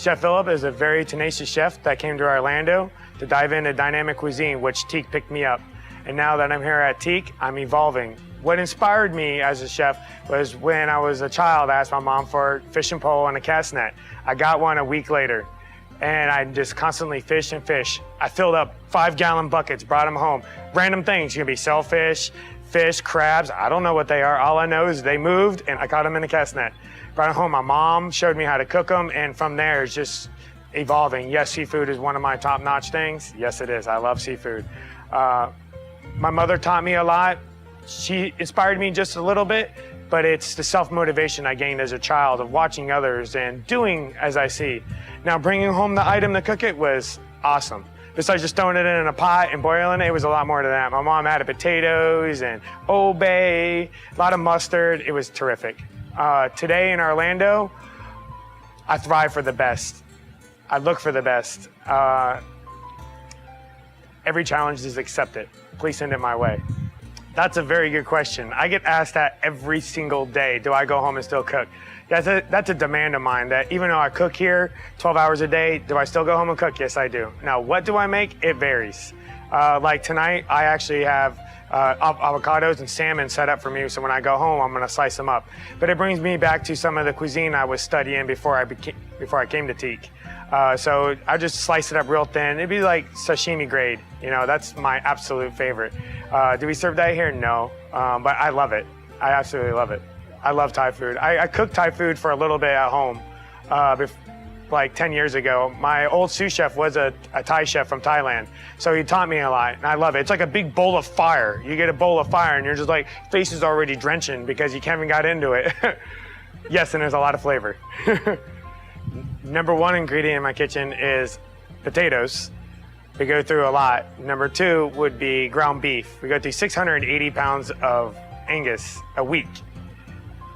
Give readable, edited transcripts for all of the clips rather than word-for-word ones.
Chef Philip is a very tenacious chef that came to Orlando to dive into dynamic cuisine, which Teak picked me up. And now that I'm here at Teak, I'm evolving. What inspired me as a chef was when I was a child, I asked my mom for a fishing pole and a cast net. I got one a week later, and I just constantly fish and fish. I filled up 5-gallon buckets, brought them home. Random things, it could be shellfish, fish, crabs, I don't know what they are. All I know is they moved and I caught them in a cast net. Brought them home, my mom showed me how to cook them, and from there it's just evolving. Yes, seafood is one of my top-notch things. Yes, it is, I love seafood. My mother taught me a lot. She inspired me just a little bit, but it's the self-motivation I gained as a child of watching others and doing as I see. Now, bringing home the item to cook it was awesome. Besides just throwing it in a pot and boiling it, it was a lot more to that. My mom added potatoes and Old Bay, a lot of mustard. It was terrific. Today in Orlando, I thrive for the best. I look for the best. Every challenge is accepted. Please send it my way. That's a very good question. I get asked that every single day. Do I go home and still cook? That's a demand of mine, that even though I cook here 12 hours a day, do I still go home and cook? Yes, I do. Now, what do I make? It varies. Like tonight, I actually have avocados and salmon set up for me, so when I go home, I'm gonna slice them up. But it brings me back to some of the cuisine I was studying before I came to Teak. So I just slice it up real thin. It'd be like sashimi grade. You know, that's my absolute favorite. Do we serve that here? No, but I love it. I absolutely love it. I love Thai food. I cooked Thai food for a little bit at home, like 10 years ago. My old sous chef was a Thai chef from Thailand, so he taught me a lot, and I love it. It's like a big bowl of fire. You get a bowl of fire, and you're just like, face is already drenching because you haven't got into it. Yes, and there's a lot of flavor. Number one ingredient in my kitchen is potatoes. We go through a lot. Number two would be ground beef. We go through 680 pounds of Angus a week.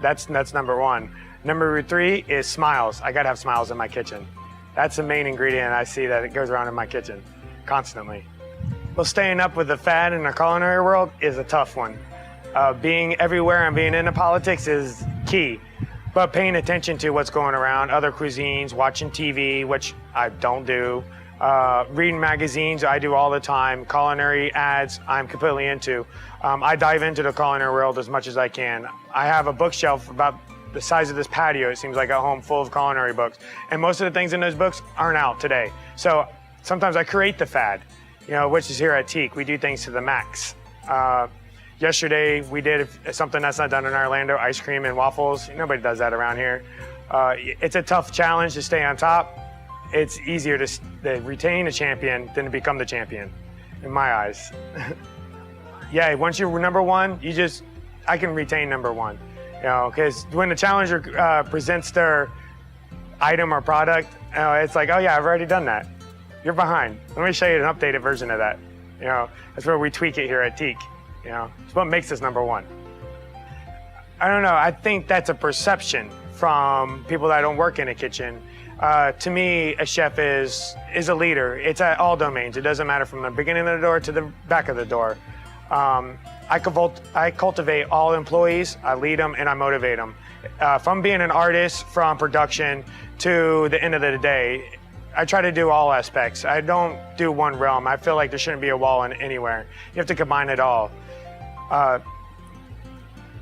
That's number one. Number three is smiles. I gotta have smiles in my kitchen. That's the main ingredient I see that it goes around in my kitchen constantly. Well, staying up with the fad in the culinary world is a tough one. Being everywhere and being into politics is key, but paying attention to what's going around, other cuisines, watching TV, which I don't do, reading magazines, I do all the time, culinary ads, I'm completely into. I dive into the culinary world as much as I can. I have a bookshelf about the size of this patio, it seems like, at home, full of culinary books. And most of the things in those books aren't out today. So sometimes I create the fad, you know, which is here at Teak. We do things to the max. Yesterday, we did something that's not done in Orlando, ice cream and waffles. Nobody does that around here. It's a tough challenge to stay on top. It's easier to retain a champion than to become the champion, in my eyes. Yeah, once you're number one, I can retain number one. You know, because when the challenger presents their item or product, it's like, oh yeah, I've already done that. You're behind. Let me show you an updated version of that. You know, that's where we tweak it here at Teak. You know, it's what makes us number one. I don't know, I think that's a perception from people that don't work in a kitchen. To me, a chef is a leader. It's at all domains. It doesn't matter from the beginning of the door to the back of the door. I cultivate all employees, I lead them, and I motivate them. From being an artist, from production, to the end of the day, I try to do all aspects. I don't do one realm. I feel like there shouldn't be a wall in anywhere. You have to combine it all.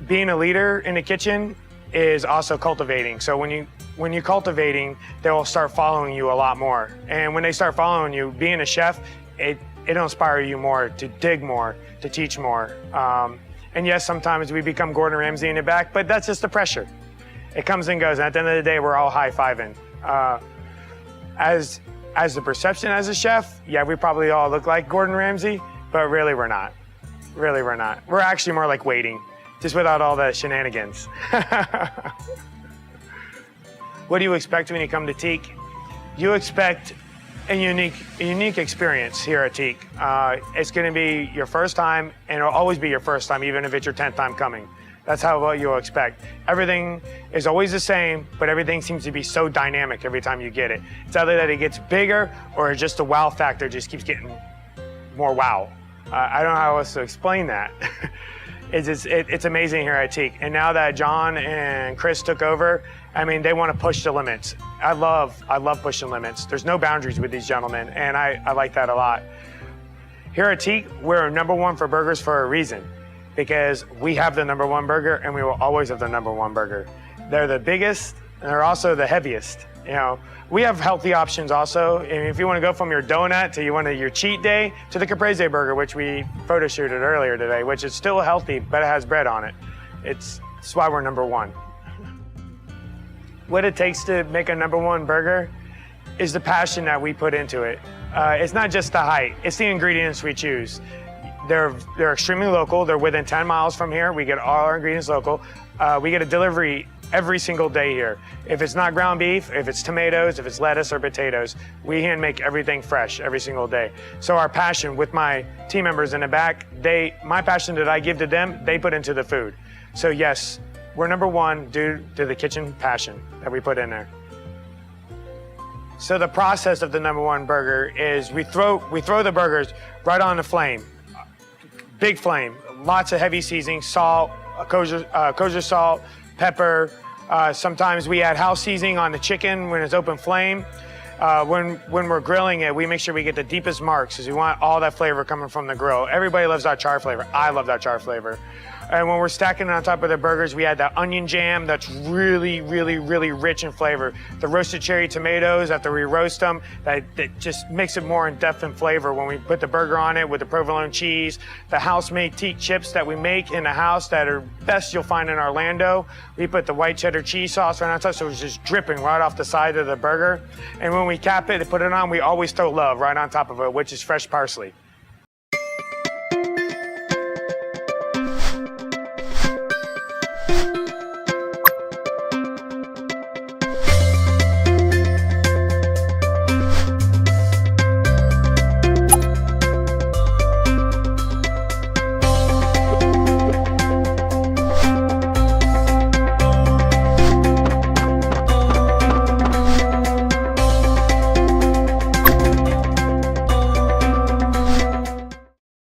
Being a leader in the kitchen is also cultivating. So when you're cultivating, they'll start following you a lot more. And when they start following you, being a chef, it'll inspire you more to dig more, to teach more. And yes, sometimes we become Gordon Ramsay in the back, but that's just the pressure. It comes and goes, and at the end of the day, we're all high-fiving. As the perception as a chef, yeah, we probably all look like Gordon Ramsay, but really we're not. Really, we're not. We're actually more like waiting, just without all the shenanigans. What do you expect when you come to Teak? You expect a unique experience here at Teak. It's gonna be your first time, and it'll always be your first time, even if it's your 10th time coming. That's what you'll expect. Everything is always the same, but everything seems to be so dynamic every time you get it. It's either that it gets bigger, or just the wow factor just keeps getting more wow. I don't know how else to explain that. It's amazing here at Teak. And now that John and Chris took over, I mean, they want to push the limits. I love pushing limits. There's no boundaries with these gentlemen, and I like that a lot. Here at Teak, we're #1 for burgers for a reason, because we have the #1 burger, and we will always have the #1 burger. They're the biggest, and they're also the heaviest. You know, we have healthy options also. And if you want to go from your donut to your cheat day to the caprese burger, which we photo shooted earlier today, which is still healthy, but it has bread on it. It's why we're #1. What it takes to make a #1 burger is the passion that we put into it. It's not just the height, it's the ingredients we choose. They're extremely local. They're within 10 miles from here. We get all our ingredients local. We get a delivery every single day here. If it's not ground beef, if it's tomatoes, if it's lettuce or potatoes, we hand make everything fresh every single day. So our passion with my team members in the back, my passion that I give to them, they put into the food. So yes, we're #1 due to the kitchen passion that we put in there. So the process of the #1 burger is we throw the burgers right on the flame. Big flame, lots of heavy seasoning, salt, kosher salt, pepper. Sometimes we add house seasoning on the chicken when it's open flame. When we're grilling it, we make sure we get the deepest marks because we want all that flavor coming from the grill. Everybody loves that char flavor. I love that char flavar. And when we're stacking it on top of the burgers, we add that onion jam that's really, really, really rich in flavor. The roasted cherry tomatoes, after we roast them, that just makes it more in depth in flavor when we put the burger on it with the provolone cheese. The house-made Teak chips that we make in the house that are best you'll find in Orlando. We put the white cheddar cheese sauce right on top, so it's just dripping right off the side of the burger. And when we cap it and put it on, we always throw love right on top of it, which is fresh parsley.